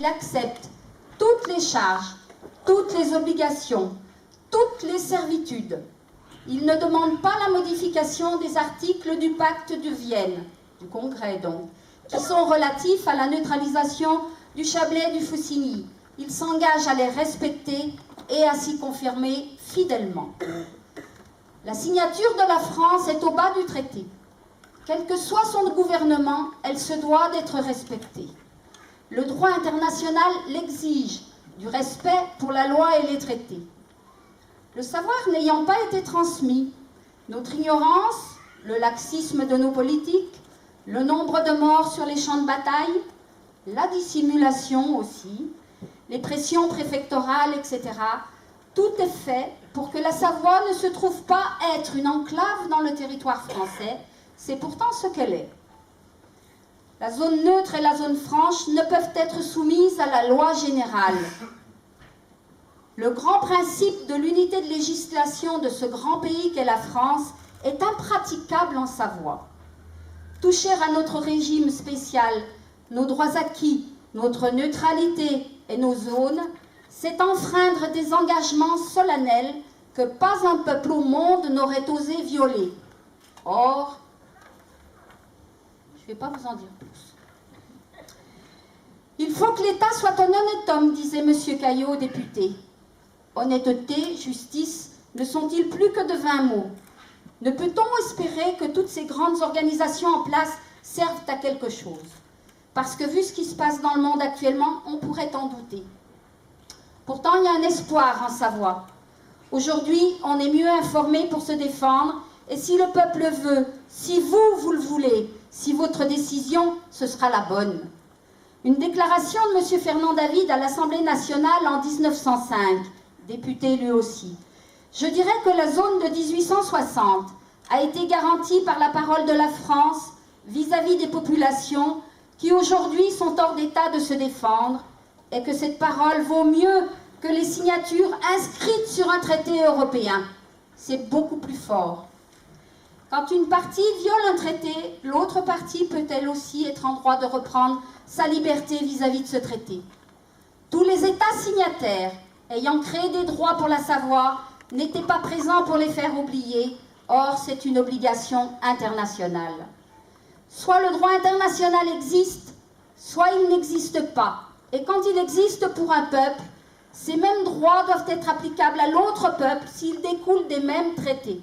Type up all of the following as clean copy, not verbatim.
Il accepte toutes les charges, toutes les obligations, toutes les servitudes. Il ne demande pas la modification des articles du pacte de Vienne, du Congrès donc, qui sont relatifs à la neutralisation du Chablais et du Faucigny. Il s'engage à les respecter et à s'y confirmer fidèlement. La signature de la France est au bas du traité. Quel que soit son gouvernement, elle se doit d'être respectée. Le droit international l'exige, du respect pour la loi et les traités. Le savoir n'ayant pas été transmis, notre ignorance, le laxisme de nos politiques, le nombre de morts sur les champs de bataille, la dissimulation aussi, les pressions préfectorales, etc., tout est fait pour que la Savoie ne se trouve pas être une enclave dans le territoire français. C'est pourtant ce qu'elle est. La zone neutre et la zone franche ne peuvent être soumises à la loi générale. Le grand principe de l'unité de législation de ce grand pays qu'est la France est impraticable en Savoie. Toucher à notre régime spécial, nos droits acquis, notre neutralité et nos zones, c'est enfreindre des engagements solennels que pas un peuple au monde n'aurait osé violer. Or, je ne vais pas vous en dire plus. Il faut que l'État soit un honnête homme, disait M. Caillot, député. Honnêteté, justice, ne sont-ils plus que de vains mots? Ne peut-on espérer que toutes ces grandes organisations en place servent à quelque chose? Parce que vu ce qui se passe dans le monde actuellement, on pourrait en douter. Pourtant, il y a un espoir en Savoie. Aujourd'hui, on est mieux informé pour se défendre, et si le peuple veut, si vous le voulez, si votre décision, ce sera la bonne. Une déclaration de M. Fernand David à l'Assemblée nationale en 1905, député lui aussi. Je dirais que la zone de 1860 a été garantie par la parole de la France vis-à-vis des populations qui aujourd'hui sont hors d'état de se défendre, et que cette parole vaut mieux que les signatures inscrites sur un traité européen. C'est beaucoup plus fort. Quand une partie viole un traité, l'autre partie peut elle aussi être en droit de reprendre sa liberté vis-à-vis de ce traité. Tous les États signataires ayant créé des droits pour la Savoie n'étaient pas présents pour les faire oublier. Or, c'est une obligation internationale. Soit le droit international existe, soit il n'existe pas. Et quand il existe pour un peuple, ces mêmes droits doivent être applicables à l'autre peuple s'ils découlent des mêmes traités.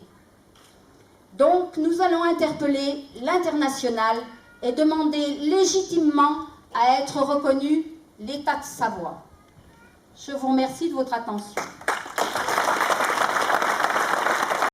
Donc, nous allons interpeller l'international et demander légitimement à être reconnu l'État de Savoie. Je vous remercie de votre attention.